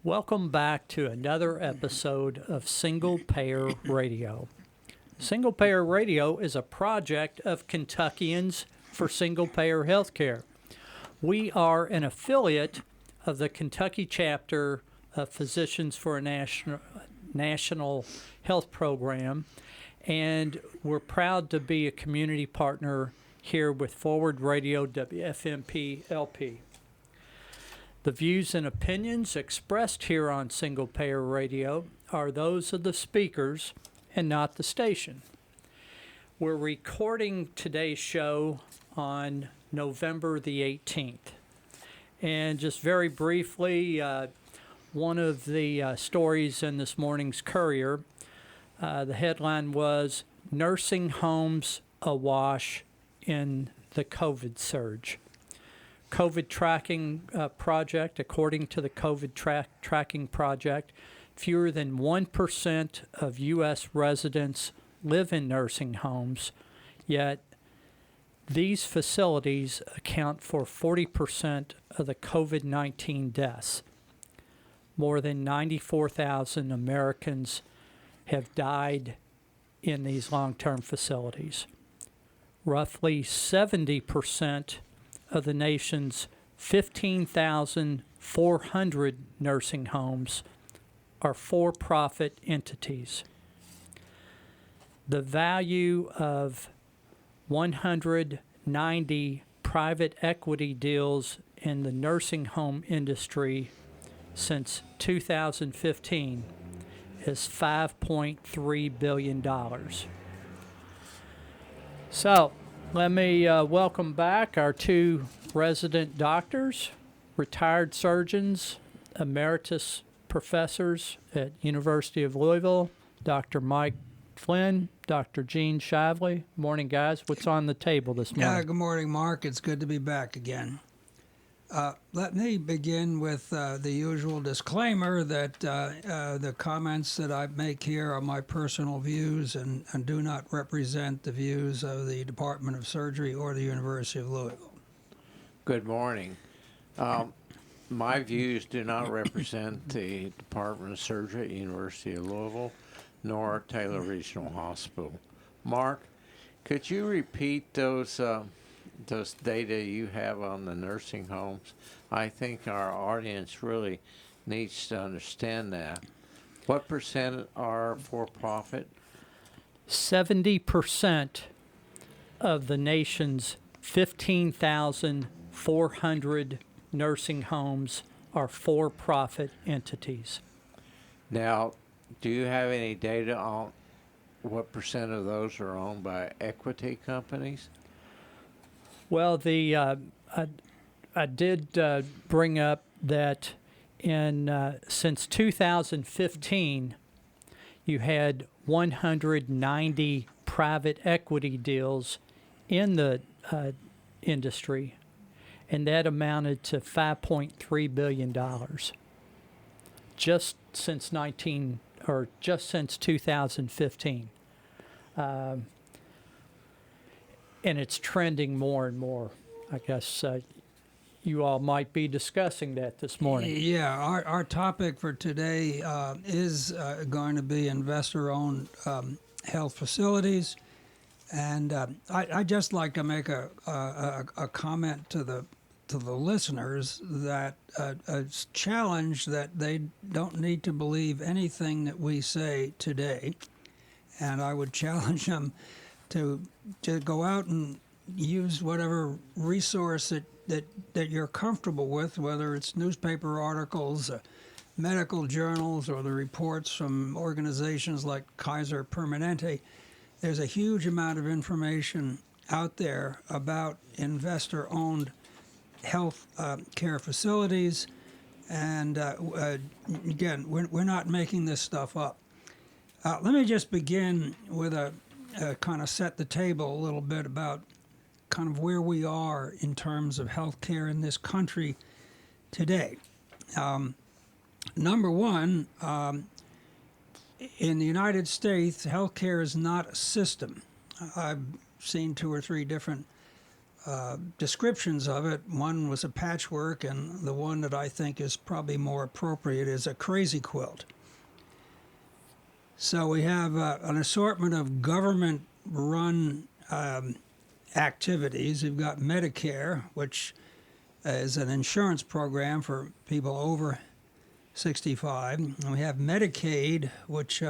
Welcome back to another episode of Single Payer Radio. Single Payer Radio is a project of Kentuckians for Single Payer Healthcare. We are an affiliate of the Kentucky chapter of Physicians for a National Health Program, and we're proud to be a community partner here with Forward Radio WFMP LP. The views and opinions expressed here on Single Payer Radio are those of the speakers and not the station. We're recording today's show on November the 18th. And just very briefly, one of the stories in this morning's Courier, the headline was Nursing Homes Awash in the COVID Surge. COVID tracking project, according to the COVID tracking project, fewer than 1% of U.S. residents live in nursing homes, yet these facilities account for 40% of the COVID-19 deaths. More than 94,000 Americans have died in these long-term facilities. Roughly 70% of the nation's 15,400 nursing homes are for-profit entities. The value of 190 private equity deals in the nursing home industry since 2015 is $5.3 billion. So, let me welcome back our two resident doctors, retired surgeons, emeritus professors at University of Louisville, Dr. Mike Flynn, Dr. Gene Shively. Morning, guys. What's on the table this morning? Good morning, Mark. It's good to be back again. Let me begin with the usual disclaimer that the comments that I make here are my personal views and do not represent the views of the Department of Surgery or the University of Louisville. Good morning. My views do not represent the Department of Surgery at University of Louisville nor Taylor Regional Hospital. Mark, could you repeat those data you have on the nursing homes? I think our audience really needs to understand that. What percent are for-profit? 70% of the nation's 15,400 nursing homes are for-profit entities. Now, do you have any data on what percent of those are owned by equity companies? Well, I did bring up that since 2015, you had 190 private equity deals in the industry, and that amounted to $5.3 billion just since 2015. And it's trending more and more. I guess you all might be discussing that this morning. Yeah, our topic for today is going to be investor-owned health facilities. And I'd just like to make a comment to the listeners that a challenge that they don't need to believe anything that we say today. And I would challenge them to go out and use whatever resource that you're comfortable with, whether it's newspaper articles, medical journals, or the reports from organizations like Kaiser Permanente. There's a huge amount of information out there about investor-owned health care facilities. And again, we're not making this stuff up. Let me just begin with kind of set the table a little bit about kind of where we are in terms of healthcare in this country today. Number one, in the United States, healthcare is not a system. I've seen two or three different descriptions of it. One was a patchwork, and the one that I think is probably more appropriate is a crazy quilt. So we have an assortment of government-run activities. We've got Medicare, which is an insurance program for people over 65. And we have Medicaid, which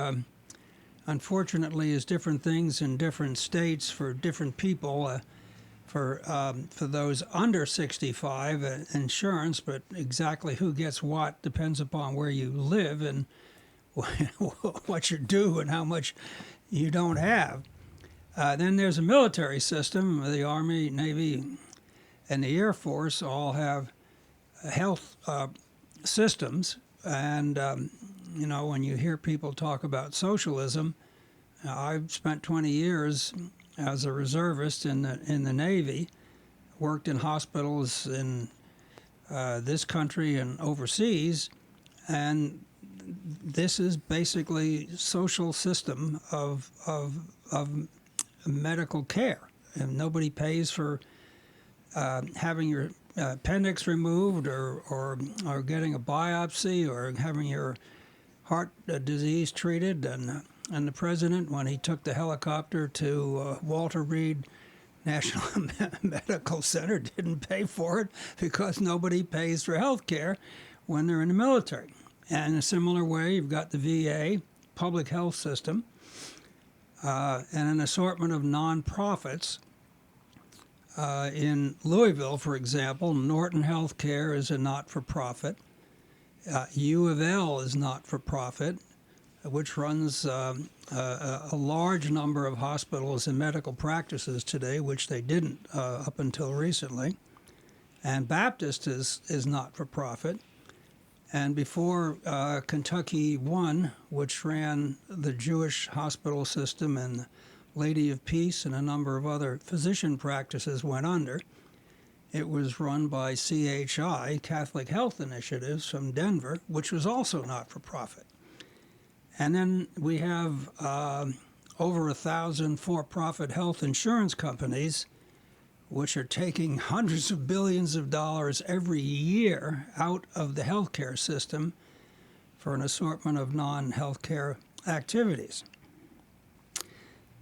unfortunately is different things in different states for different people. For those under 65, insurance, but exactly who gets what depends upon where you live and what you do and how much you don't have. Then there's a military system. The Army, Navy, and the Air Force all have health systems. And, when you hear people talk about socialism, I've spent 20 years as a reservist in the Navy, worked in hospitals in this country and overseas, and this is basically social system of medical care, and nobody pays for having your appendix removed or getting a biopsy or having your heart disease treated. And the president, when he took the helicopter to Walter Reed National Medical Center, didn't pay for it because nobody pays for health care when they're in the military. And in a similar way, you've got the VA, public health system, and an assortment of nonprofits. In Louisville, for example, Norton Healthcare is a not-for-profit. U of L is not-for-profit, which runs a large number of hospitals and medical practices today, which they didn't up until recently. And Baptist is not-for-profit. And before Kentucky One, which ran the Jewish hospital system and Lady of Peace and a number of other physician practices went under, it was run by CHI, Catholic Health Initiatives from Denver, which was also not-for-profit. And then we have over 1,000 for-profit health insurance companies, which are taking hundreds of billions of dollars every year out of the healthcare system for an assortment of non-healthcare activities.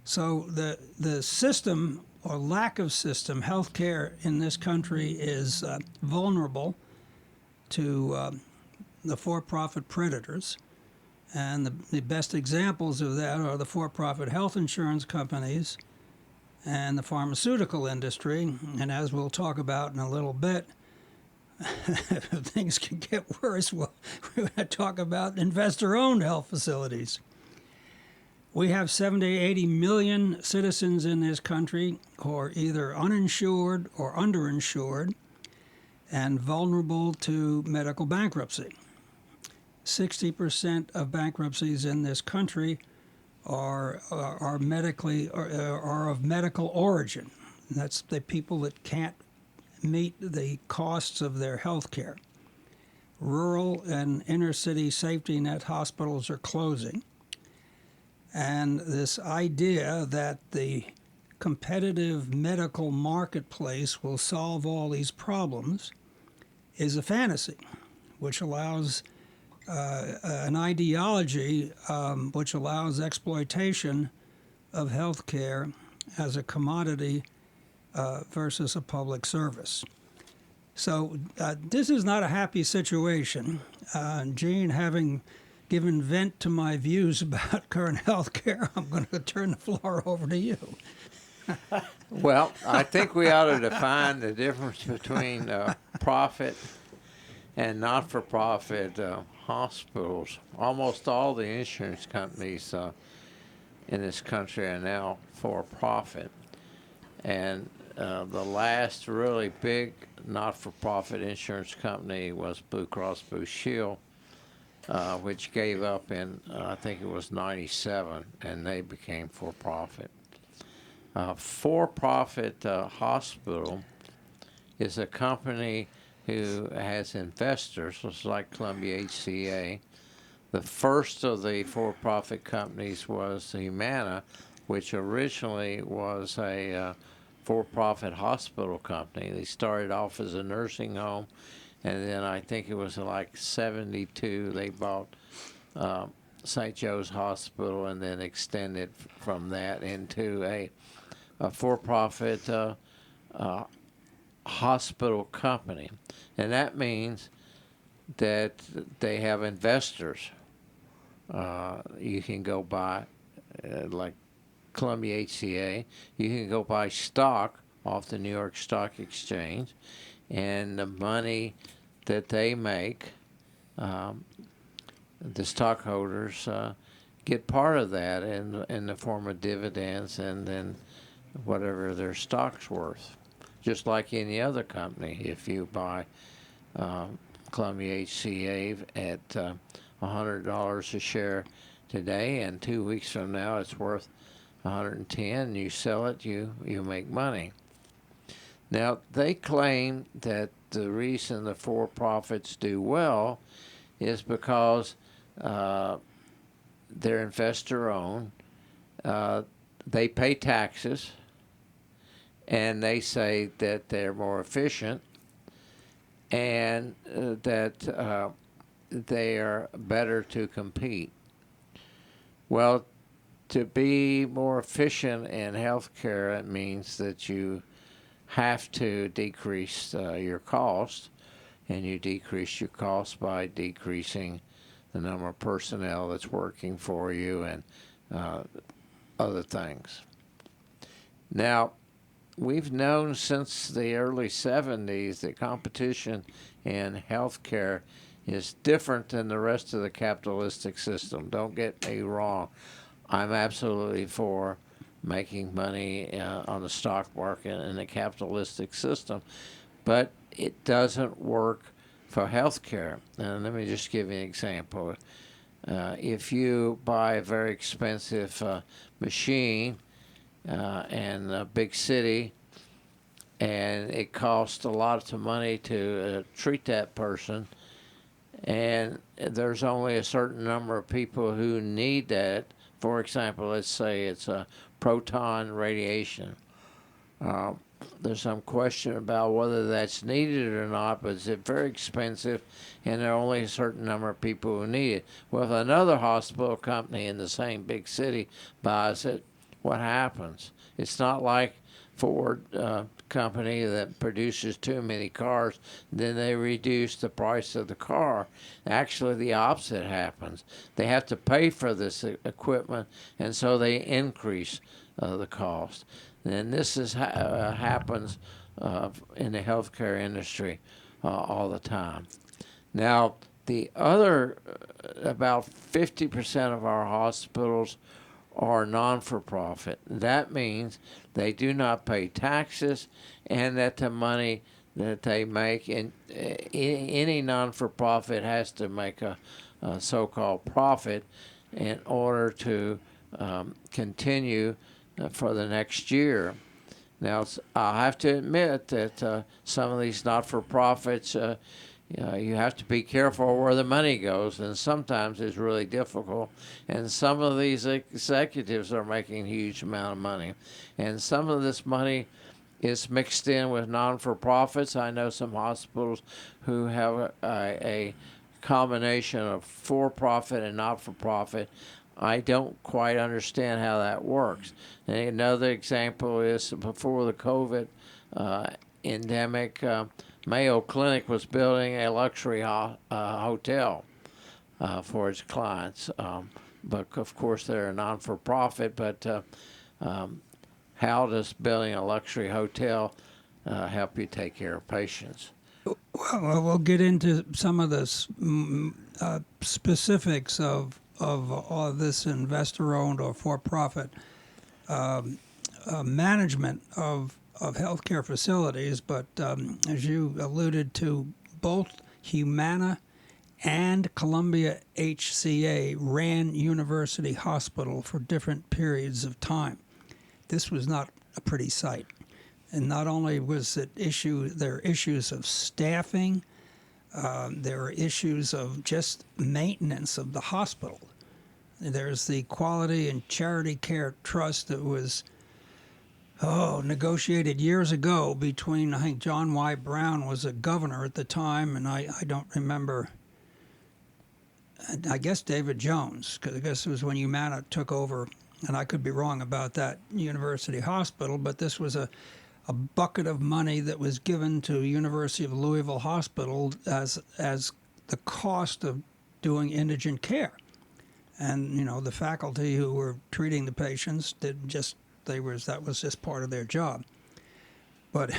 So the system or lack of system, healthcare in this country is vulnerable to the for-profit predators. And the best examples of that are the for-profit health insurance companies and the pharmaceutical industry. And as we'll talk about in a little bit, if things can get worse, we're going to talk about investor-owned health facilities. We have 70, 80 million citizens in this country who are either uninsured or underinsured and vulnerable to medical bankruptcy. 60% of bankruptcies in this country are of medical origin. That's the people that can't meet the costs of their health care. Rural and inner city safety net hospitals are closing. And this idea that the competitive medical marketplace will solve all these problems is a fantasy, which allows an ideology which allows exploitation of health care as a commodity versus a public service. So this is not a happy situation. Gene, having given vent to my views about current health care, I'm going to turn the floor over to you. Well, I think we ought to define the difference between profit and not-for-profit hospitals. Almost all the insurance companies in this country are now for-profit. And the last really big not-for-profit insurance company was Blue Cross Blue Shield, which gave up in, I think it was 97, and they became for-profit. For-profit hospital is a company who has investors, just like Columbia HCA. The first of the for-profit companies was Humana, which originally was a for-profit hospital company. They started off as a nursing home, and then I think it was like 72 they bought St. Joe's Hospital, and then extended from that into a for-profit hospital company. And that means that they have investors. You can go buy, like Columbia HCA, you can go buy stock off the New York Stock Exchange, and the money that they make, the stockholders get part of that in the form of dividends, and then whatever their stock's worth. Just like any other company, if you buy Columbia HCA at $100 a share today, and 2 weeks from now it's worth 110, you sell it, you make money. Now, they claim that the reason the for-profits do well is because they're investor-owned. They pay taxes, and they say that they're more efficient, and that they are better to compete. Well, to be more efficient in healthcare, it means that you have to decrease your cost, and you decrease your cost by decreasing the number of personnel that's working for you and other things. Now, we've known since the early 70s that competition in healthcare is different than the rest of the capitalistic system. Don't get me wrong. I'm absolutely for making money on the stock market in the capitalistic system, but it doesn't work for healthcare. And let me just give you an example. If you buy a very expensive machine in a big city, and it costs a lot of money to treat that person, and there's only a certain number of people who need that. For example, let's say it's a proton radiation. There's some question about whether that's needed or not, but it's very expensive, and there are only a certain number of people who need it. Well, if another hospital company in the same big city buys it, what happens? It's not like Ford company that produces too many cars, then they reduce the price of the car. Actually, the opposite happens. They have to pay for this equipment, and so they increase the cost. And this happens in the healthcare industry all the time. Now, the other, about 50% of our hospitals are non-for-profit. That means they do not pay taxes, and that the money that they make, and any non-for-profit has to make a so-called profit in order to continue for the next year. Now, I have to admit that some of these not-for-profits, you have to be careful where the money goes, and sometimes it's really difficult. And some of these executives are making a huge amount of money, and some of this money is mixed in with non-for-profits. I know some hospitals who have a combination of for-profit and not-for-profit. I don't quite understand how that works. And another example is before the COVID endemic, Mayo Clinic was building a luxury hotel for its clients. But of course, they're a non-for-profit. But how does building a luxury hotel help you take care of patients? Well, we'll get into some of the specifics of all this investor-owned or for-profit management of healthcare facilities, but as you alluded to, both Humana and Columbia HCA ran University Hospital for different periods of time. This was not a pretty sight. And not only was it there are issues of staffing, there are issues of just maintenance of the hospital. There's the Quality and Charity Care Trust that was negotiated years ago between, I think John Y. Brown was a governor at the time, and I don't remember. I guess David Jones, because I guess it was when Humana took over, and I could be wrong about that, University Hospital, but this was a bucket of money that was given to University of Louisville Hospital as the cost of doing indigent care. And, you know, the faculty who were treating the patients that was just part of their job. But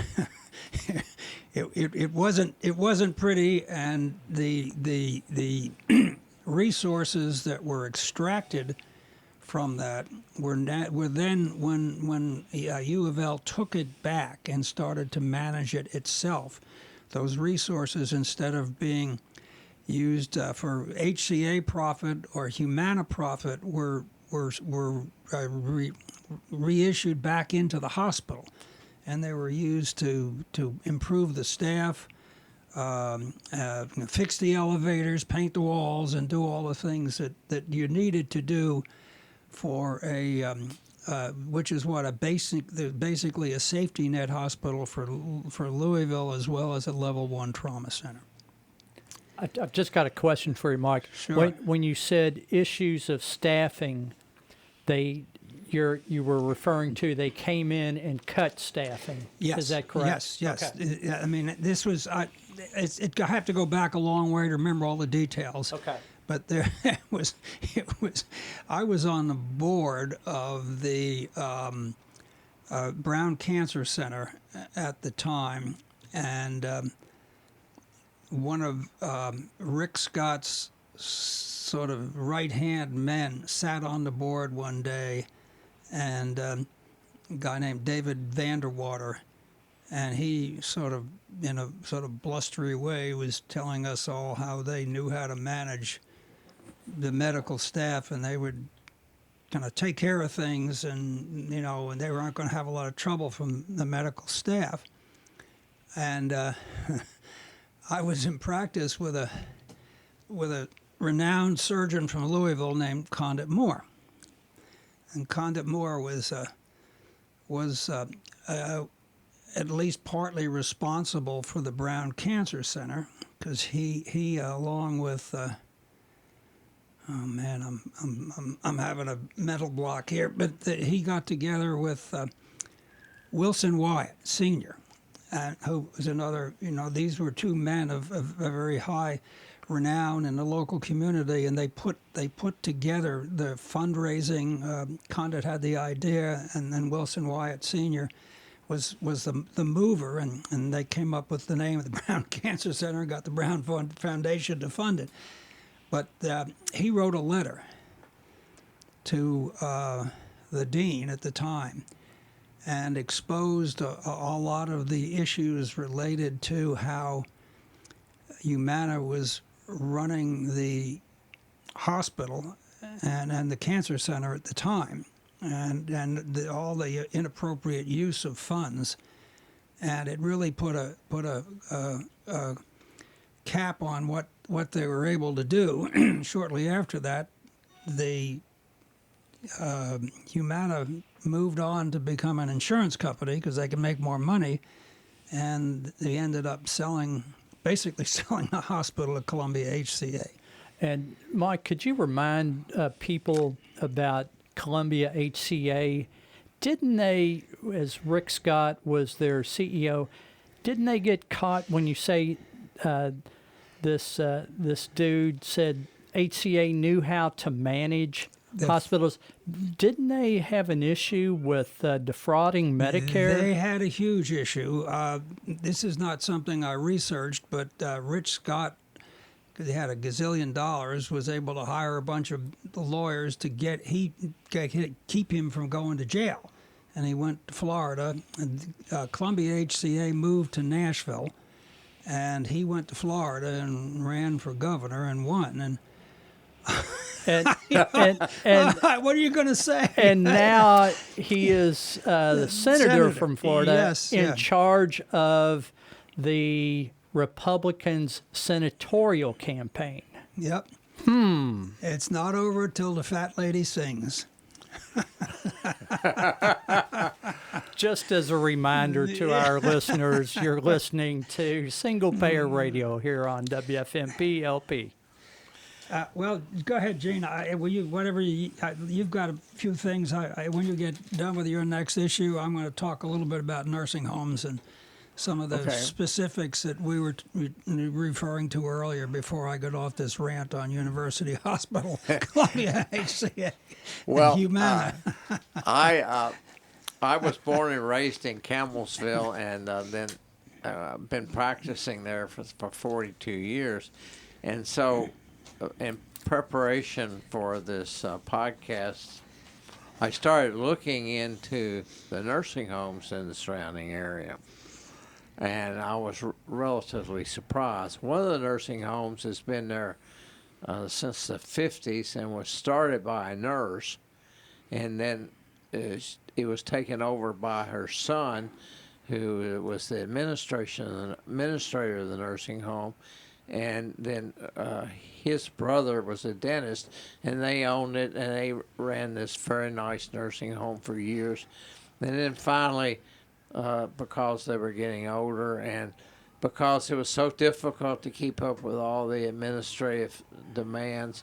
it wasn't pretty, and the resources that were extracted from that were then when U of L took it back and started to manage it itself. Those resources, instead of being used for HCA profit or Humana profit, were reissued back into the hospital, and they were used to improve the staff, fix the elevators, paint the walls, and do all the things that you needed to do for which is what basically a safety net hospital for Louisville, as well as a level 1 trauma center. I've just got a question for you, Mike. Sure. When you said issues of staffing, you were referring to they came in and cut staffing. Yes. Is that correct? Yes. Okay. I mean, this was. I have to go back a long way to remember all the details. Okay. But it was. I was on the board of the Brown Cancer Center at the time, and one of Rick Scott's sort of right-hand men sat on the board one day, and a guy named David Vanderwater, and he sort of, in a sort of blustery way, was telling us all how they knew how to manage the medical staff, and they would kind of take care of things, and and they weren't going to have a lot of trouble from the medical staff. And I was in practice with a renowned surgeon from Louisville named Condit Moore, and Condit Moore was at least partly responsible for the Brown Cancer Center, because he along with I'm having a mental block here, but he got together with Wilson Wyatt Sr., who was another, these were two men of a very high renown in the local community, and they put together the fundraising. Condit had the idea, and then Wilson Wyatt Sr. was the mover, and they came up with the name of the Brown Cancer Center and got the Brown Foundation to fund it. But he wrote a letter to the dean at the time and exposed a lot of the issues related to how Humana was running the hospital and the cancer center at the time, and all the inappropriate use of funds, and it really put a cap on what they were able to do. Shortly after that, the Humana moved on to become an insurance company because they could make more money, and they ended up basically selling the hospital to Columbia HCA. And Mike, could you remind people about Columbia HCA? Didn't they, as Rick Scott was their CEO, didn't they get caught when you say this dude said HCA knew how to manage hospitals? Didn't they have an issue with defrauding Medicare? They had a huge issue. This is not something I researched, but Rich Scott, because he had a gazillion dollars, was able to hire a bunch of lawyers to keep him from going to jail. And he went to Florida. And, Columbia HCA moved to Nashville, and he went to Florida and ran for governor and won. And what are you going to say? And now he is the senator from Florida, yes, in charge of the Republicans' senatorial campaign. Yep. It's not over till the fat lady sings. Just as a reminder to our listeners, you're listening to Single Payer Radio here on WFMP LP. Well, go ahead, Gene. You've got a few things. When you get done with your next issue, I'm going to talk a little bit about nursing homes and some of the Okay. specifics that we were referring to earlier before I got off this rant on University Hospital, Columbia HCA, Well, and Humana. I was born and raised in Campbellsville, and then been practicing there for 42 years, and so in preparation for this podcast, I started looking into the nursing homes in the surrounding area, and I was relatively surprised. One of the nursing homes has been there since the 50s and was started by a nurse, and then it was taken over by her son, who was the administrator of the nursing home, and then his brother was a dentist, and they owned it, and they ran this very nice nursing home for years. And then finally, because they were getting older and because it was so difficult to keep up with all the administrative demands,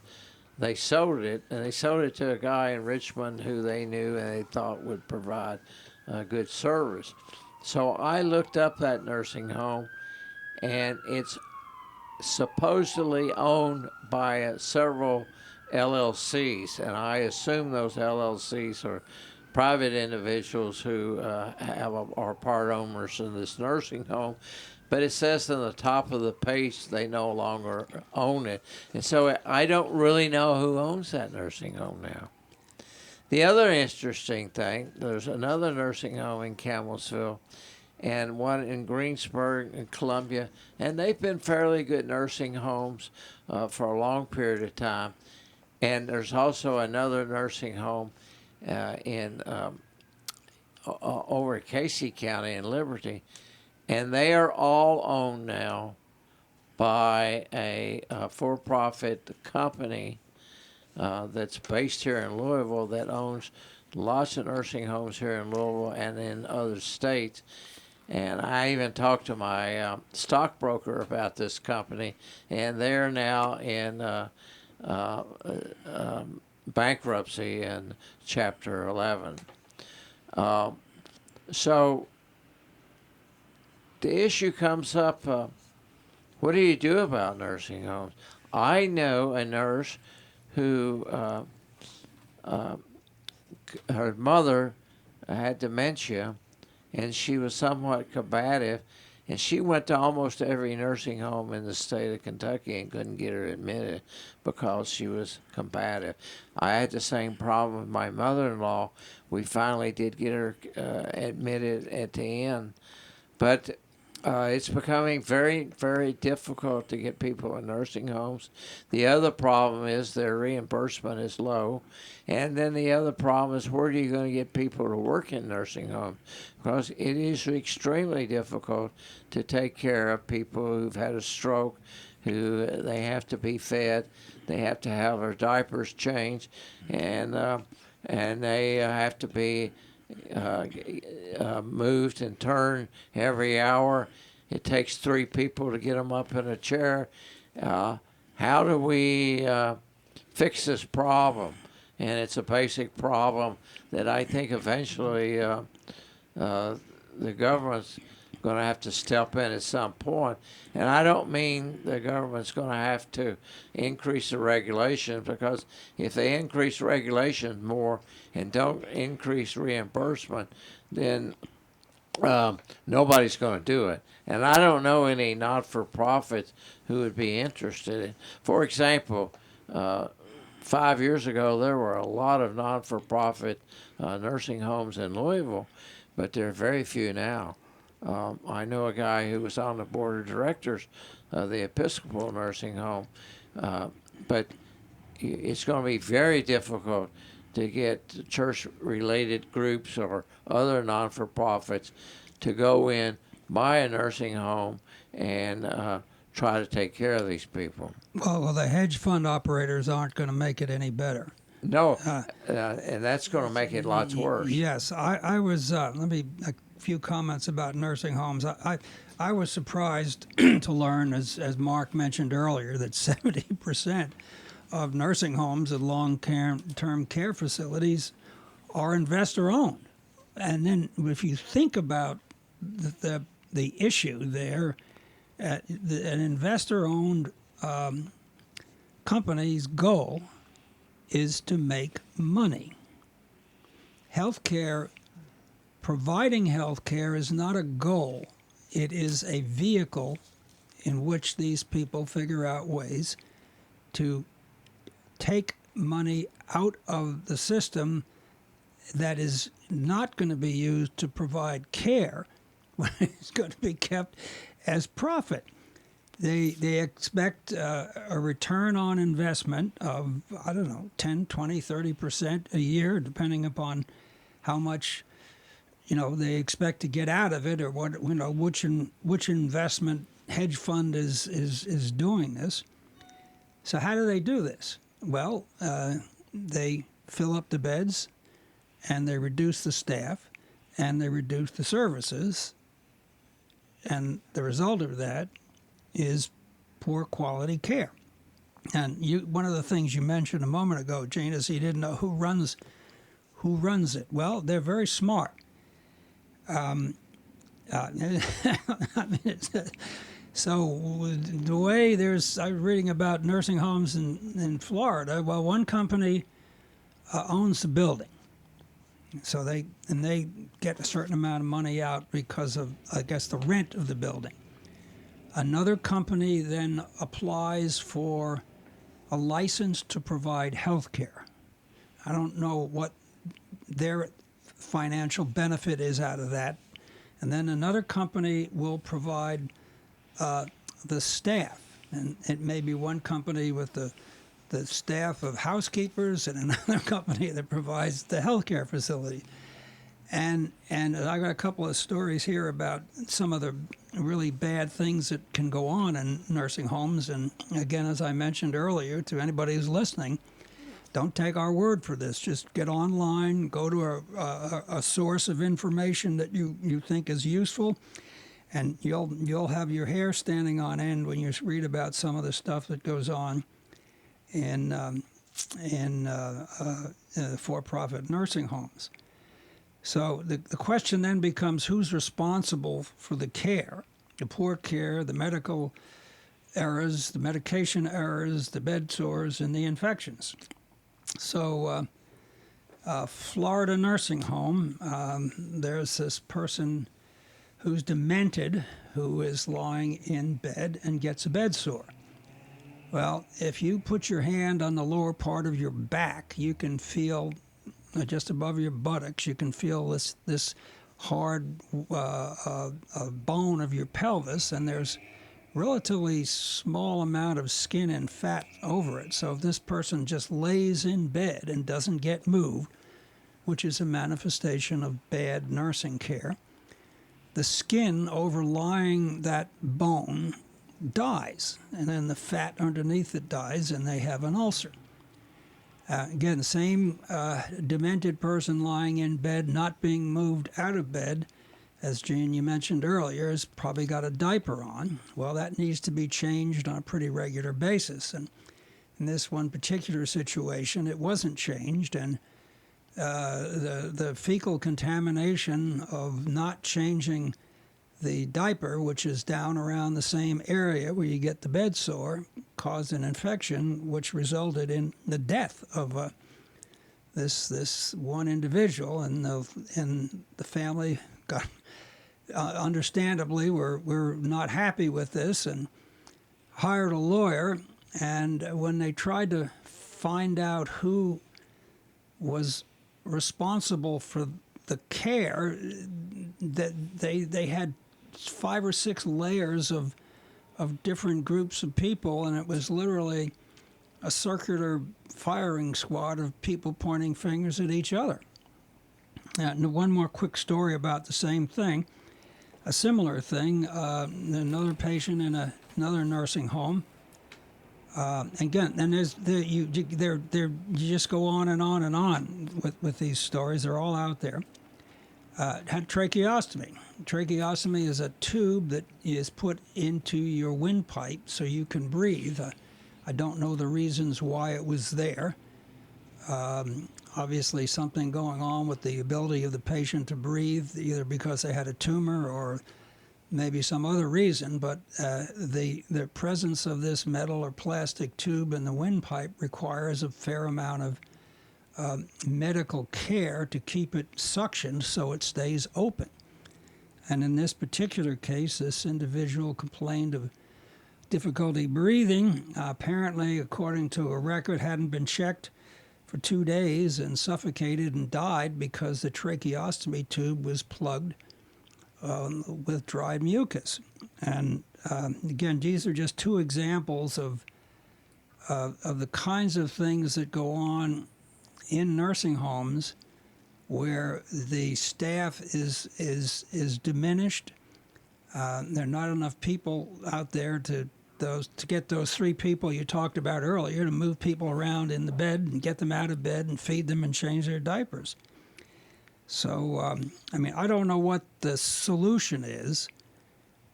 they sold it, and they sold it to a guy in Richmond who they knew and they thought would provide good service. So I looked up that nursing home, and it's supposedly owned by several LLCs, and I assume those LLCs are private individuals who are part owners in this nursing home. But it says on the top of the page they no longer own it, and so I don't really know who owns that nursing home now. The other interesting thing, there's another nursing home in Campbellsville and one in Greensburg and Columbia, and they've been fairly good nursing homes for a long period of time. And there's also another nursing home over at Casey County in Liberty, and they are all owned now by a for-profit company that's based here in Louisville that owns lots of nursing homes here in Louisville and in other states. And I even talked to my stockbroker about this company, and they're now in bankruptcy in Chapter 11. So the issue comes up, what do you do about nursing homes? I know a nurse who, her mother had dementia, and she was somewhat combative, and she went to almost every nursing home in the state of Kentucky and couldn't get her admitted because she was combative. I had the same problem with my mother-in-law. We finally did get her admitted at the end, but it's becoming very, very difficult to get people in nursing homes. The other problem is their reimbursement is low. And then the other problem is, where are you going to get people to work in nursing homes? Because it is extremely difficult to take care of people who've had a stroke, who they have to be fed, they have to have their diapers changed, and they have to be moved and turned every hour. It takes 3 people to get them up in a chair. How do we fix this problem? And it's a basic problem that I think eventually the government's going to have to step in at some point. And I don't mean the government's going to have to increase the regulations, because if they increase regulations more and don't increase reimbursement, then nobody's going to do it. And I don't know any not-for-profits who would be interested in. For example, 5 years ago, there were a lot of non-for-profit nursing homes in Louisville, but there are very few now. I know a guy who was on the board of directors of the Episcopal Nursing Home, but it's going to be very difficult to get church-related groups or other non-for-profits to go in, buy a nursing home, and try to take care of these people. Well, the hedge fund operators aren't going to make it any better. No, and that's going to make it lots worse. Yes, I was. Let me a few comments about nursing homes. I was surprised to learn, as Mark mentioned earlier, that 70% of nursing homes and long-term care facilities are investor-owned. And then, if you think about the issue there, an investor-owned company's goal is to make money. Healthcare, providing healthcare is not a goal. It is a vehicle in which these people figure out ways to take money out of the system that is not going to be used to provide care, but it's going to be kept as profit. They expect a return on investment of, I don't know, 10, 20, 30% a year, depending upon how much, they expect to get out of it, or what, which investment hedge fund is doing this. So how do they do this? Well, they fill up the beds, and they reduce the staff, and they reduce the services, and the result of that is poor quality care. And one of the things you mentioned a moment ago, Gene, is you didn't know who runs it. Well, they're very smart. So the way I was reading about nursing homes in Florida. Well, one company owns the building, so they get a certain amount of money out because of, I guess, the rent of the building. Another company then applies for a license to provide health care. I don't know what their financial benefit is out of that. And then another company will provide the staff. And it may be one company with the staff of housekeepers and another company that provides the healthcare facility. And I got a couple of stories here about some of the really bad things that can go on in nursing homes. And again, as I mentioned earlier, to anybody who's listening, don't take our word for this. Just get online, go to a source of information that you think is useful, and you'll have your hair standing on end when you read about some of the stuff that goes on in for-profit nursing homes. So the question then becomes, who's responsible for the care, the poor care, the medical errors, the medication errors, the bed sores, and the infections? So Florida nursing home, there's this person who's demented who is lying in bed and gets a bed sore. Well, if you put your hand on the lower part of your back, you can feel just above your buttocks, you can feel this hard bone of your pelvis, and there's relatively small amount of skin and fat over it. So if this person just lays in bed and doesn't get moved, which is a manifestation of bad nursing care, the skin overlying that bone dies, and then the fat underneath it dies, and they have an ulcer. Again, same demented person lying in bed, not being moved out of bed, as Gene, you mentioned earlier, has probably got a diaper on. Well, that needs to be changed on a pretty regular basis. And in this one particular situation, it wasn't changed, and the fecal contamination of not changing the diaper, which is down around the same area where you get the bed sore, caused an infection, which resulted in the death of this one individual, and the family got understandably were not happy with this and hired a lawyer. And when they tried to find out who was responsible for the care, that they had 5 or 6 layers of different groups of people, and it was literally a circular firing squad of people pointing fingers at each other. And one more quick story about the same thing. A similar thing, another patient in another nursing home Again, and you just go on and on and on with these stories. They're all out there. Had tracheostomy. Tracheostomy is a tube that is put into your windpipe so you can breathe. I don't know the reasons why it was there. Obviously, something going on with the ability of the patient to breathe, either because they had a tumor or maybe some other reason, but the presence of this metal or plastic tube in the windpipe requires a fair amount of medical care to keep it suctioned so it stays open. And in this particular case, this individual complained of difficulty breathing. Apparently, according to a record, hadn't been checked for 2 days and suffocated and died because the tracheostomy tube was plugged with dried mucus. And again, these are just two examples of the kinds of things that go on in nursing homes where the staff is diminished. There are not enough people out there to get those 3 people you talked about earlier to move people around in the bed and get them out of bed and feed them and change their diapers. So, I mean, I don't know what the solution is,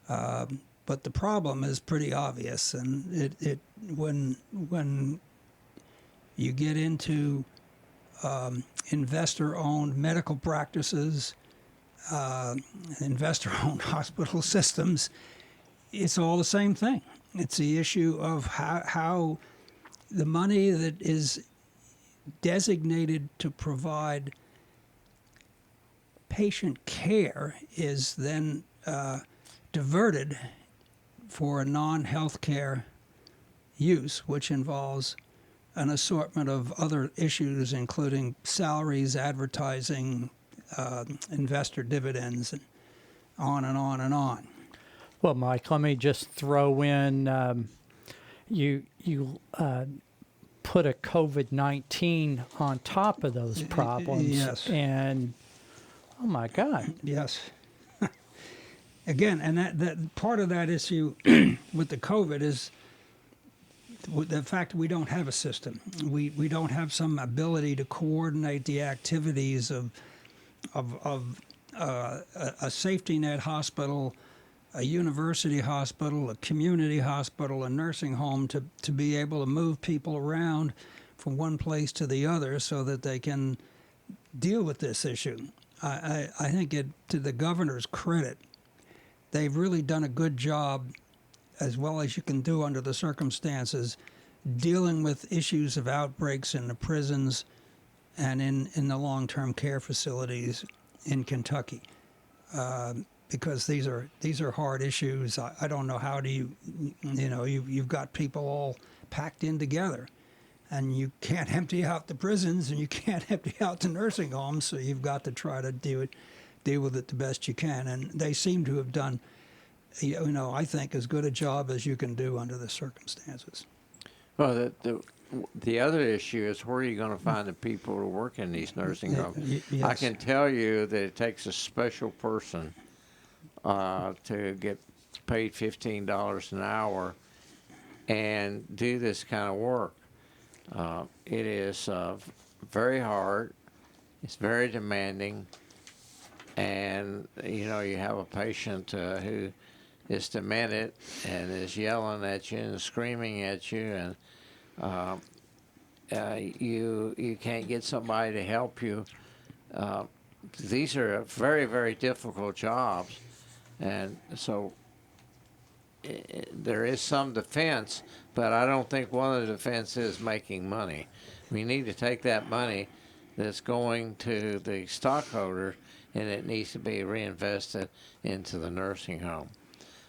but the problem is pretty obvious. And when you get into investor-owned medical practices, investor-owned hospital systems, it's all the same thing. It's the issue of how the money that is designated to provide patient care is then diverted for a non-healthcare use, which involves an assortment of other issues, including salaries, advertising, investor dividends, and on and on and on. Well, Mike, let me just throw in you put a COVID-19 on top of those problems. Yes. And, oh, my God. Yes. Again, and that part of that issue with the COVID is the fact that we don't have a system. We don't have some ability to coordinate the activities of a safety net hospital, a university hospital, a community hospital, a nursing home to be able to move people around from one place to the other so that they can deal with this issue. I think to the governor's credit, they've really done a good job, as well as you can do under the circumstances, dealing with issues of outbreaks in the prisons and in the long-term care facilities in Kentucky. Because these are hard issues. I don't know how do you've got people all packed in together, and you can't empty out the prisons and you can't empty out the nursing homes, so you've got to try to deal with it the best you can. And they seem to have done, I think, as good a job as you can do under the circumstances. Well, the other issue is where are you going to find the people to work in these nursing homes? Yes. I can tell you that it takes a special person to get paid $15 an hour and do this kind of work. It is very hard. It's very demanding. And, you have a patient who is demented and is yelling at you and screaming at you, and you can't get somebody to help you. These are very, very difficult jobs. And so there is some defense, but I don't think one of the defense is making money. We need to take that money that's going to the stockholder, and it needs to be reinvested into the nursing home.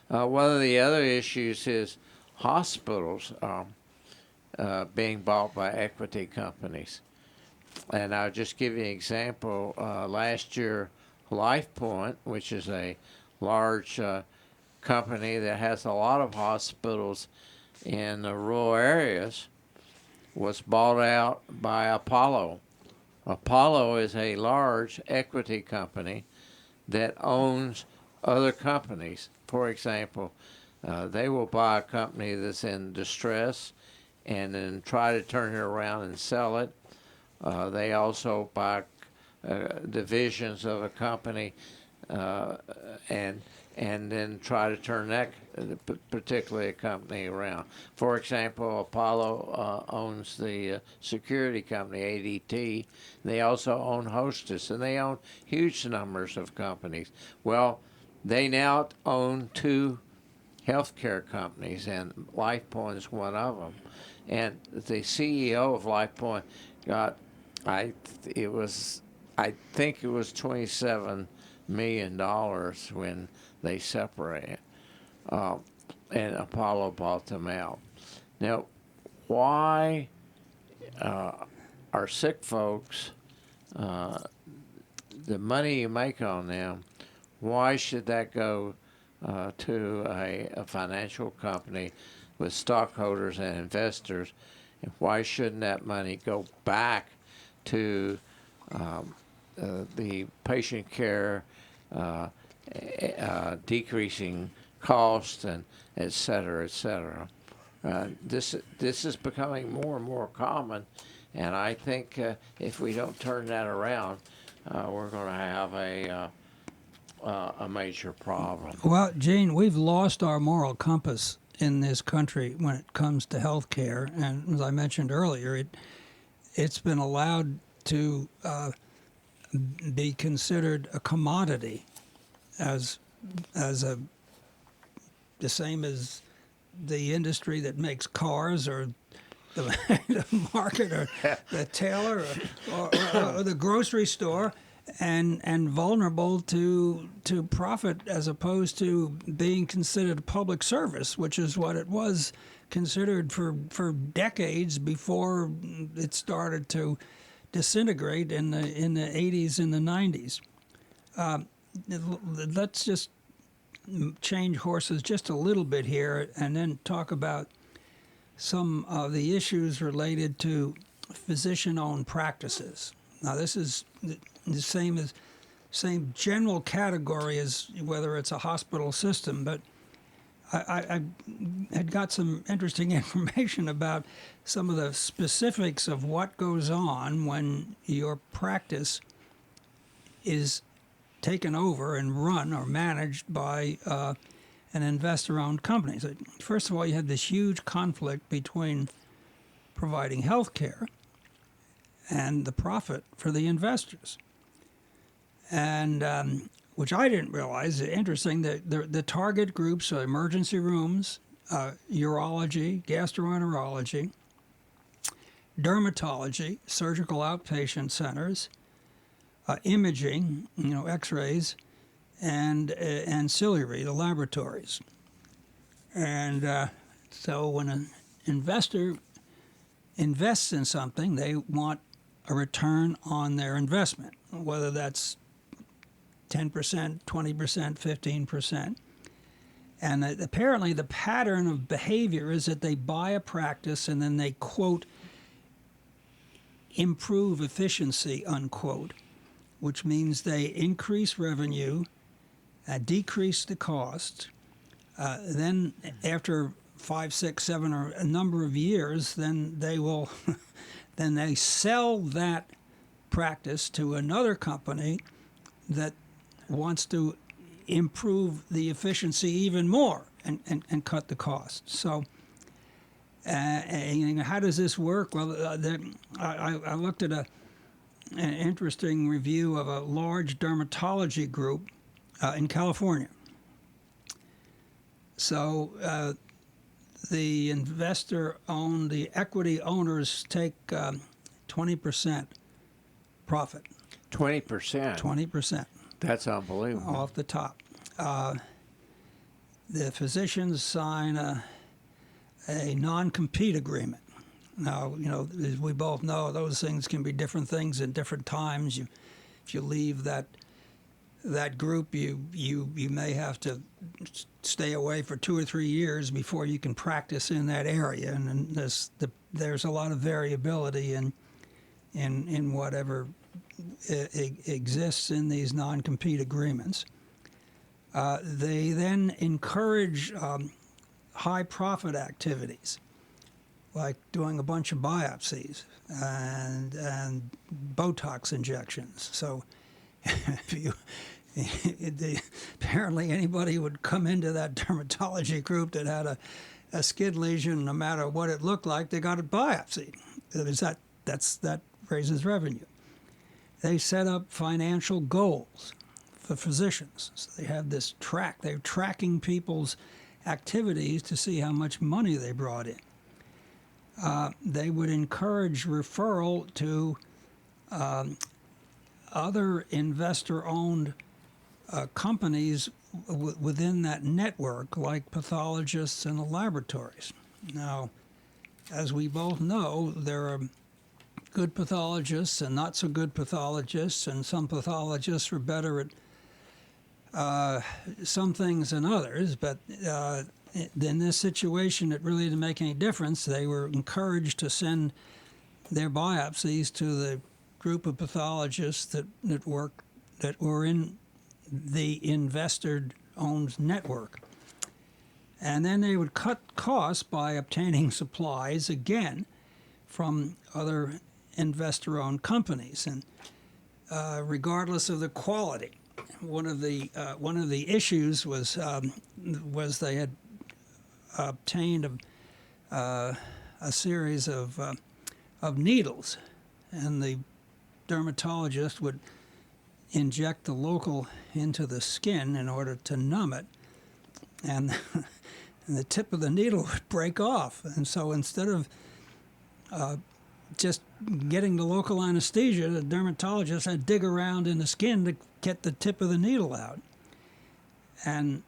One of the other issues is hospitals being bought by equity companies. And I'll just give you an example. Last year, LifePoint, which is a large company that has a lot of hospitals in the rural areas, was bought out by Apollo. Apollo is a large equity company that owns other companies. For example, they will buy a company that's in distress and then try to turn it around and sell it. They also buy divisions of a company and then try to turn that particularly a company around. For example, Apollo owns the security company ADT. They also own Hostess, and they own huge numbers of companies. Well, they now own two healthcare companies, and LifePoint is one of them. And the CEO of LifePoint got, I think it was $27 million when they separated, and Apollo bought them out. Now, why are sick folks, the money you make on them, why should that go to a financial company with stockholders and investors? And why shouldn't that money go back to the patient care, decreasing costs, and et cetera, et cetera? This is becoming more and more common, and I think if we don't turn that around, we're going to have a major problem. Well, Gene, we've lost our moral compass in this country when it comes to health care. And as I mentioned earlier, it's been allowed to be considered a commodity as the same as the industry that makes cars, or the market, or the tailor, or the grocery store, and vulnerable to profit, as opposed to being considered a public service, which is what it was considered for decades before it started to disintegrate in the 80s and the 90s. Let's just change horses just a little bit here, and then talk about some of the issues related to physician-owned practices. Now, this is the same general category as whether it's a hospital system, but I had got some interesting information about some of the specifics of what goes on when your practice is taken over and run or managed by an investor-owned company. So first of all, you have this huge conflict between providing health care and the profit for the investors. And which I didn't realize. Interesting that the target groups are emergency rooms, urology, gastroenterology, dermatology, surgical outpatient centers, imaging, X-rays, and ancillary, the laboratories. And so when an investor invests in something, they want a return on their investment, whether that's 10%, 20%, 15%. And apparently the pattern of behavior is that they buy a practice and then they, quote, improve efficiency, unquote, which means they increase revenue, decrease the cost. Then after 5, 6, 7, or a number of years, then they will then they sell that practice to another company that wants to improve the efficiency even more and cut the cost. So how does this work? Well, I looked at an interesting review of a large dermatology group in California. So the the equity owners take 20% profit. 20%? 20%. That's unbelievable. Off the top. The physicians sign a non-compete agreement. Now, as we both know, those things can be different things at different times. If you leave that group, you may have to stay away for 2 or 3 years before you can practice in that area, and there's a lot of variability in whatever exists in these non-compete agreements. They then encourage high profit activities, like doing a bunch of biopsies and Botox injections. So if you apparently anybody would come into that dermatology group that had a skin lesion, no matter what it looked like, they got it biopsied. That raises revenue. They set up financial goals for physicians. So they have this track. They're tracking people's activities to see how much money they brought in. They would encourage referral to other investor-owned companies within that network, like pathologists and the laboratories. Now, as we both know, there are good pathologists and not so good pathologists, and some pathologists are better at some things than others, but in this situation, it really didn't make any difference. They were encouraged to send their biopsies to the group of pathologists that were in the investor-owned network. And then they would cut costs by obtaining supplies, again, from other investor-owned companies, and regardless of the quality. One of the issues was they had obtained a series of needles, and the dermatologist would inject the local into the skin in order to numb it, and the tip of the needle would break off. And so instead of just getting the local anesthesia, the dermatologist had to dig around in the skin to get the tip of the needle out. And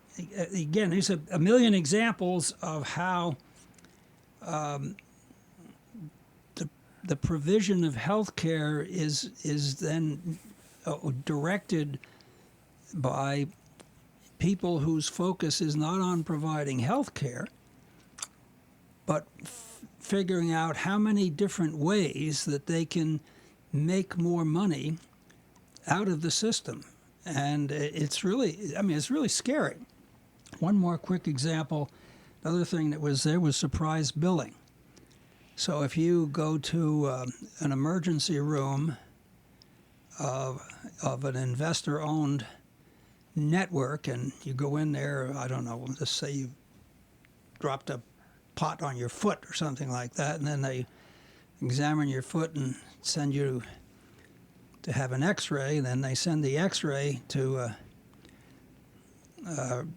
again, these are a million examples of how the provision of health care is then directed by people whose focus is not on providing health care, but figuring out how many different ways that they can make more money out of the system. And it's really scary. One more quick example. Another thing that was there was surprise billing. So if you go to an emergency room of an investor-owned network, and you go in there, I don't know, let's say you dropped a pot on your foot or something like that, and then they examine your foot and send you to have an x-ray, and then they send the x-ray to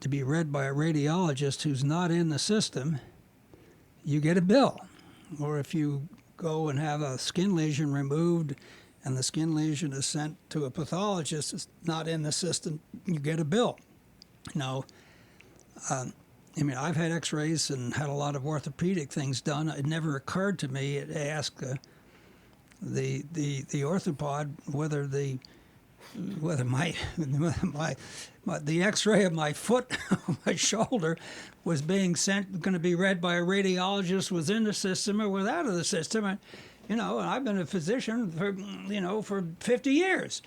be read by a radiologist who's not in the system, you get a bill. Or if you go and have a skin lesion removed and the skin lesion is sent to a pathologist that's not in the system, you get a bill. Now, I've had x-rays and had a lot of orthopedic things done. It never occurred to me to ask the orthopod whether the x-ray of my foot, my shoulder, was being going to be read by a radiologist within the system or without of the system. And I've been a physician for 50 years.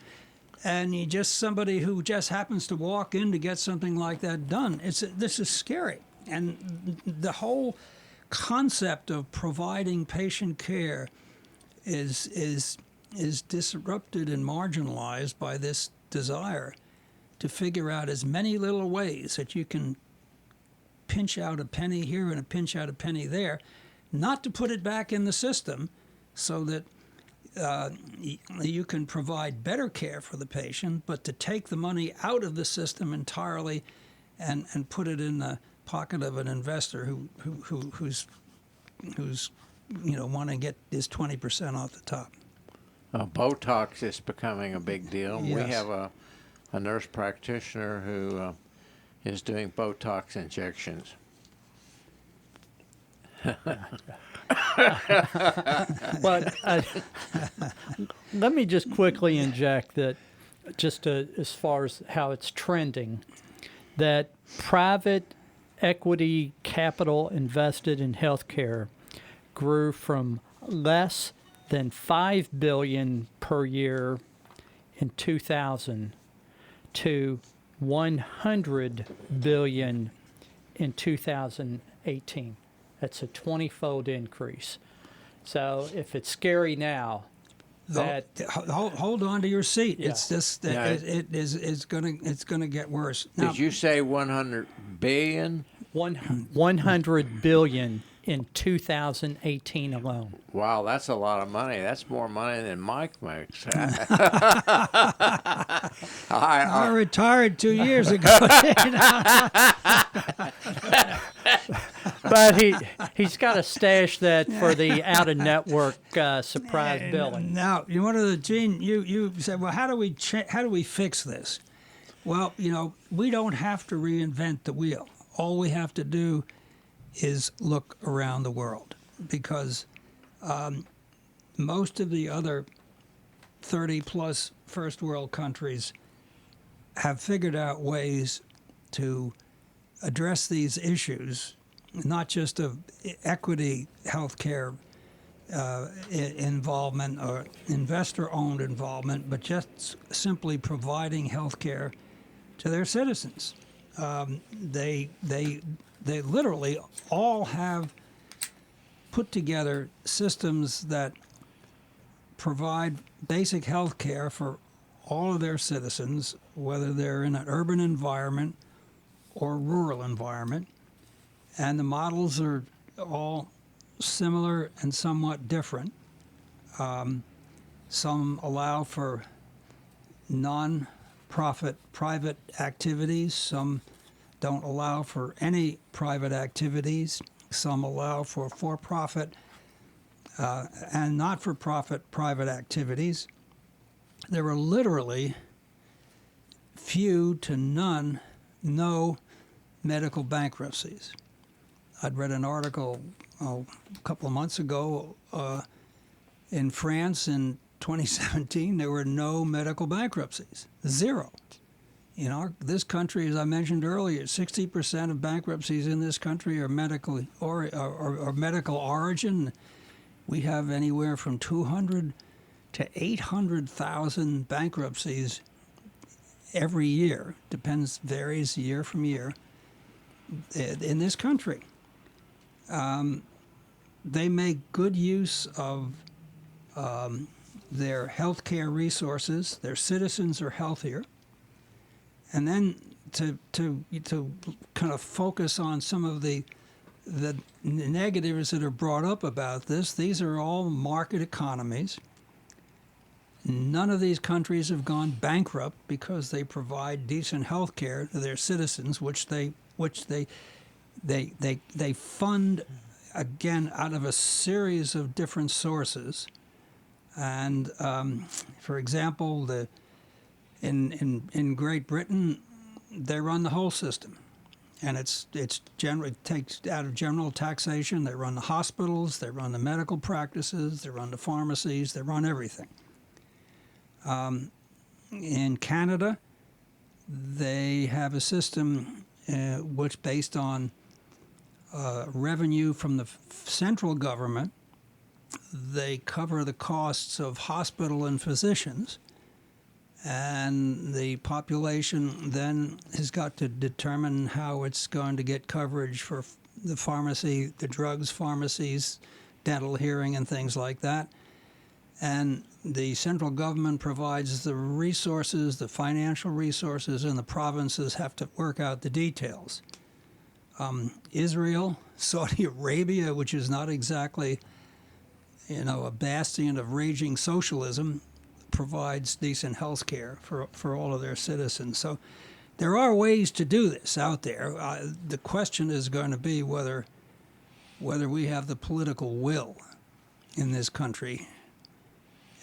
And somebody who just happens to walk in to get something like that done. This is scary. And the whole concept of providing patient care is disrupted and marginalized by this desire to figure out as many little ways that you can pinch out a penny here and a pinch out a penny there, not to put it back in the system so that you can provide better care for the patient, but to take the money out of the system entirely and put it in the pocket of an investor who's want to get his 20% off the top. Botox is becoming a big deal. Yes. We have a nurse practitioner who is doing Botox injections. But let me just quickly inject that, as far as how it's trending, that private equity capital invested in healthcare grew from less than $5 billion per year in 2000 to $100 billion in 2018. That's a 20-fold increase. So if it's scary now, that Hold on to your seat. Yeah. It's just Yeah. it's gonna get worse. Now, Did you say 100 billion? 100 billion in 2018 alone. Wow, that's a lot of money. That's more money than Mike makes. I retired 2 years ago. But he's got to stash that for the out-of-network surprise billing. Now, one of the Gene, you said, well, how do we fix this? Well, we don't have to reinvent the wheel. All we have to do is look around the world, because most of the other 30-plus first world countries have figured out ways to address these issues, not just of equity healthcare involvement or investor-owned involvement, but just simply providing healthcare to their citizens. They literally all have put together systems that provide basic health care for all of their citizens, whether they're in an urban environment or rural environment. And the models are all similar and somewhat different. Some allow for non-profit private activities. Some don't allow for any private activities. Some allow for for-profit and not-for-profit private activities. There are literally few to no medical bankruptcies. I'd read an article a couple of months ago in France in 2017. There were no medical bankruptcies, zero. In this country, as I mentioned earlier, 60% of bankruptcies in this country are medical or medical origin. We have anywhere from 200 to 800,000 bankruptcies every year. Varies year from year in this country. They make good use of their healthcare resources. Their citizens are healthier. And then to kind of focus on some of the negatives that are brought up about this, these are all market economies. None of these countries have gone bankrupt because they provide decent health care to their citizens, which they fund, again, out of a series of different sources. And for example, in Great Britain, they run the whole system, and it takes out of general taxation. They run the hospitals, they run the medical practices, they run the pharmacies, they run everything. In Canada, they have a system which, based on revenue from the central government, they cover the costs of hospital and physicians. And the population then has got to determine how it's going to get coverage for the pharmacy, the drugs, pharmacies, dental, hearing, and things like that. And the central government provides the resources, the financial resources, and the provinces have to work out the details. Israel, Saudi Arabia, which is not exactly, a bastion of raging socialism, provides decent health care for all of their citizens. So there are ways to do this out there. The question is going to be whether we have the political will in this country.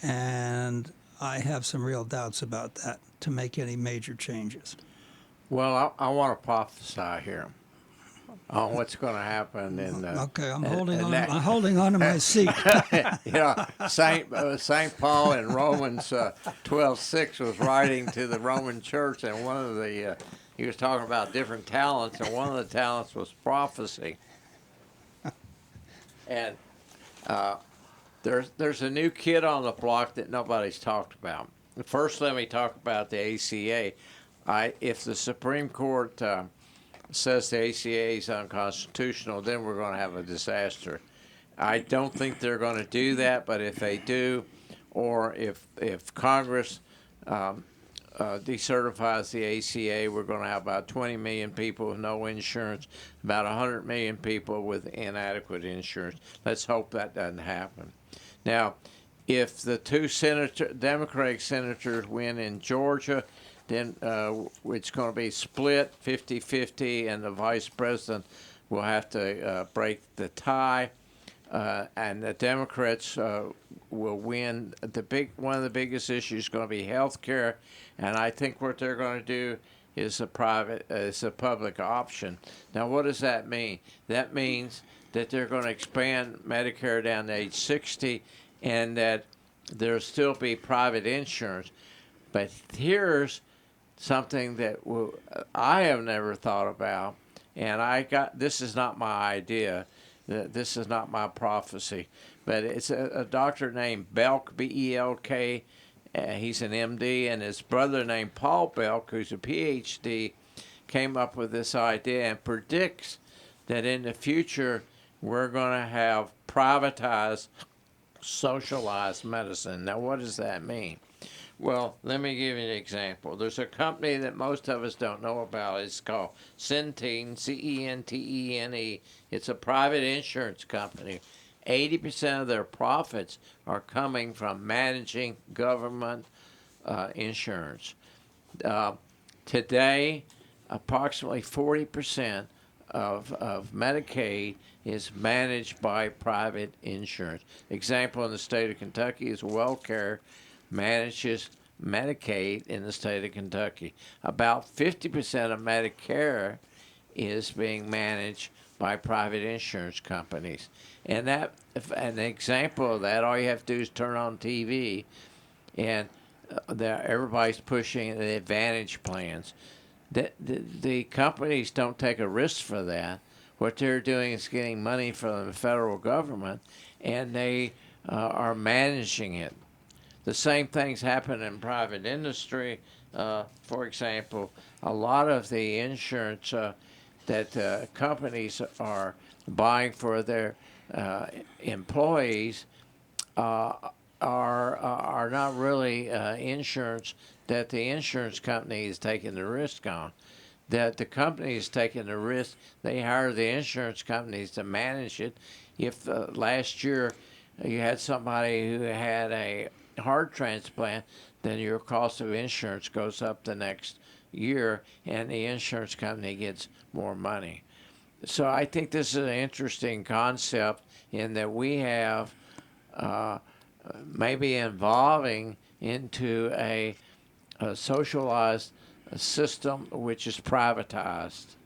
And I have some real doubts about that to make any major changes. Well, I want to prophesy here on what's going to happen in the. Okay, I'm holding on to my seat. Saint Paul in Romans 12:6 was writing to the Roman church, and one of the he was talking about different talents, and one of the talents was prophecy. And there's a new kid on the block that nobody's talked about. First, let me talk about the ACA. If the Supreme Court says the ACA is unconstitutional, then we're going to have a disaster. I don't think they're going to do that, but if they do, or if Congress decertifies the ACA, we're going to have about 20 million people with no insurance, about 100 million people with inadequate insurance. Let's hope that doesn't happen. Now, if the two Democratic senators win in Georgia, then it's going to be split 50-50, and the vice president will have to break the tie. And the Democrats will win. One of the biggest issues is going to be health care, and I think what they're going to do is a public option. Now, what does that mean? That means that they're going to expand Medicare down to age 60, and that there'll still be private insurance. But here's something that I have never thought about, and this is not my idea. This is not my prophecy, but it's a doctor named Belk, B-E-L-K. He's an MD, and his brother named Paul Belk, who's a PhD, came up with this idea and predicts that in the future we're going to have privatized, socialized medicine. Now, what does that mean? Well, let me give you an example. There's a company that most of us don't know about. It's called Centene, C-E-N-T-E-N-E. It's a private insurance company. 80% of their profits are coming from managing government insurance. Today, approximately 40% of Medicaid is managed by private insurance. Example in the state of Kentucky is WellCare manages Medicaid in the state of Kentucky. About 50% of Medicare is being managed by private insurance companies. And an example of that, all you have to do is turn on TV, and everybody's pushing the Advantage plans. The companies don't take a risk for that. What they're doing is getting money from the federal government, and they are managing it. The same things happen in private industry. For example, a lot of the insurance that companies are buying for their employees are not really insurance that the insurance company is taking the risk on. That the company is taking the risk. They hire the insurance companies to manage it. If last year you had somebody who had a heart transplant, then your cost of insurance goes up the next year, and the insurance company gets more money. So I think this is an interesting concept in that we have maybe evolving into a socialized system which is privatized,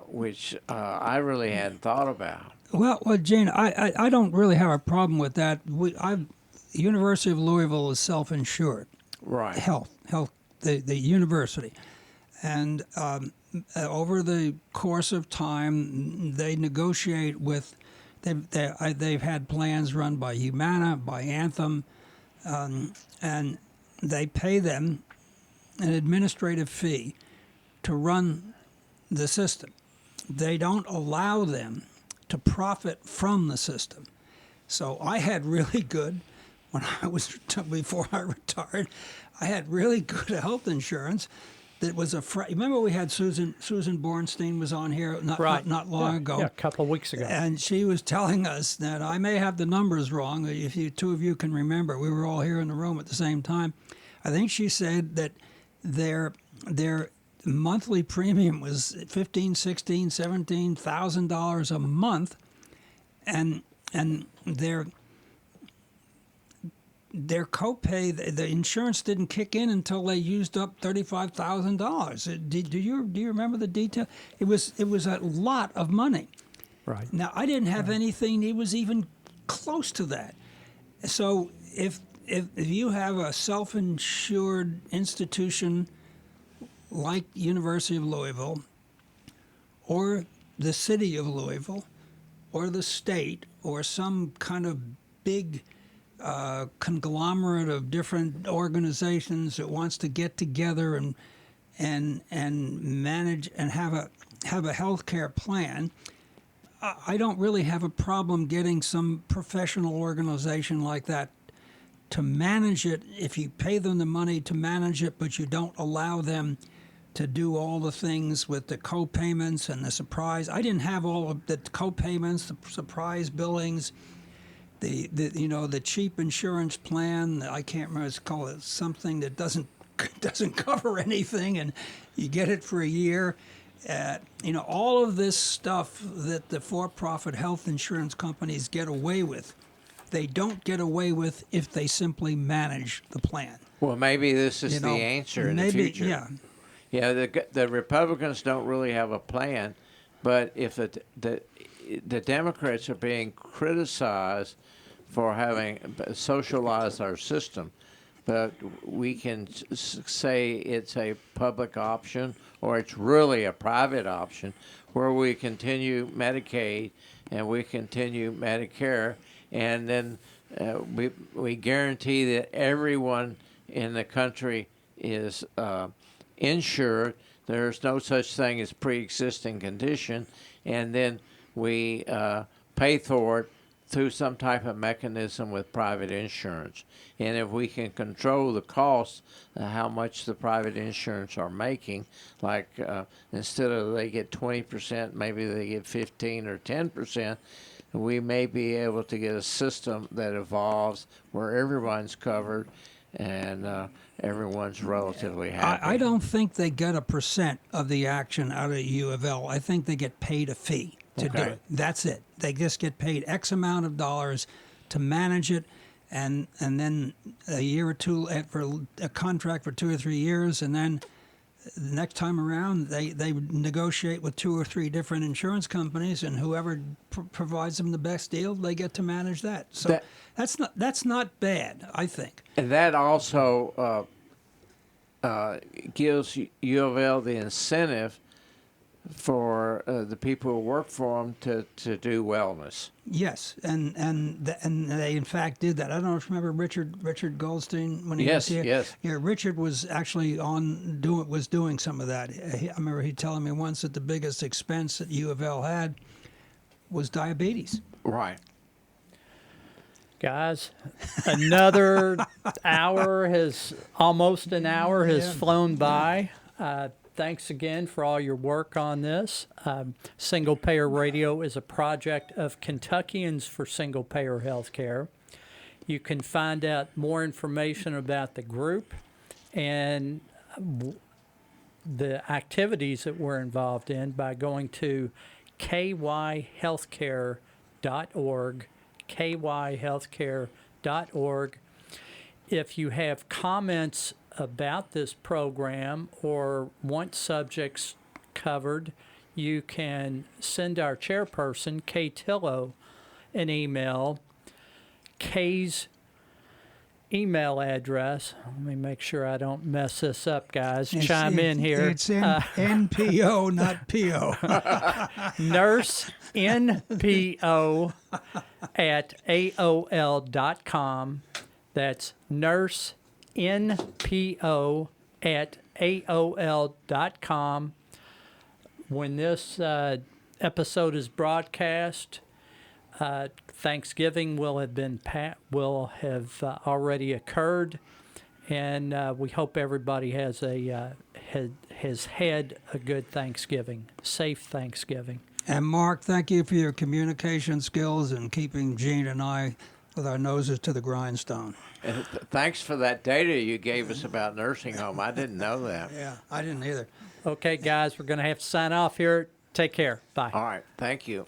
which I really hadn't thought about. Well, Gene, I don't really have a problem with that. University of Louisville is self-insured. Right. Health, the university. And over the course of time, they negotiate with, they've had plans run by Humana, by Anthem, and they pay them an administrative fee to run the system. They don't allow them to profit from the system. So I had really good, before I retired, I had really good health insurance that was remember we had Susan Bornstein was on here not long ago. Yeah, a couple of weeks ago. And she was telling us that, I may have the numbers wrong, if you two of you can remember, we were all here in the room at the same time. I think she said that their monthly premium was $15,000, $16,000, $17,000 a month, and their copay, the insurance didn't kick in until they used up $35,000. Do you remember the detail? It was a lot of money. Right. Now I didn't have anything that was even close to that. So if you have a self-insured institution like University of Louisville, or the city of Louisville, or the state, or some kind of big conglomerate of different organizations that wants to get together and manage and have have a health care plan, I don't really have a problem getting some professional organization like that to manage it. If you pay them the money to manage it, but you don't allow them to do all the things with the co-payments and the surprise. I didn't have all of the co-payments, the surprise billings, the cheap insurance plan. I can't remember. It's called something that doesn't cover anything, and you get it for a year. All of this stuff that the for-profit health insurance companies get away with, they don't get away with if they simply manage the plan. Well, maybe this is You the know, answer in the maybe, future. yeah. Yeah, the Republicans don't really have a plan, but if the Democrats are being criticized for having socialized our system, but we can say it's a public option or it's really a private option where we continue Medicaid and we continue Medicare, and then we guarantee that everyone in the country is insured. There's no such thing as pre-existing condition, and then we pay for it through some type of mechanism with private insurance. And if we can control the cost, how much the private insurance are making, like instead of they get 20%, maybe they get 15 or 10%, we may be able to get a system that evolves where everyone's covered and everyone's relatively happy. I don't think they get a percent of the action out of U of L. I think they get paid a fee to do Okay. it. That's it. They just get paid X amount of dollars to manage it, and then a year or two for a contract for 2 or 3 years, and then the next time around they negotiate with 2 or 3 different insurance companies, and whoever provides them the best deal, they get to manage that. So that's not bad, I think. And that also gives U of L the incentive for the people who work for them to do wellness. Yes, and they in fact did that. I don't know if you remember Richard Goldstein when he Yes, was here. yes. Yeah, Richard was actually doing some of that. I remember he telling me once that the biggest expense that U of L had was diabetes. Right. Guys, another hour almost an hour has flown by. Thanks again for all your work on this. Single Payer Radio is a project of Kentuckians for Single Payer Healthcare. You can find out more information about the group and the activities that we're involved in by going to kyhealthcare.org, kyhealthcare.org. If you have comments about this program or want subjects covered, you can send our chairperson, Kay Tillow, an email. Kay's email address, let me make sure I don't mess this up, guys. Chime in here. It's NPO, not PO. Nurse NPO at AOL.com. That's nurse NPO at AOL.com. When this episode is broadcast, Thanksgiving will have already occurred, and we hope everybody has had a good Thanksgiving, safe Thanksgiving. And Mark, thank you for your communication skills and keeping Gene and I with our noses to the grindstone. And thanks for that data you gave us about nursing home. I didn't know that. Yeah, I didn't either. Okay, guys, we're going to have to sign off here. Take care. Bye. All right. Thank you.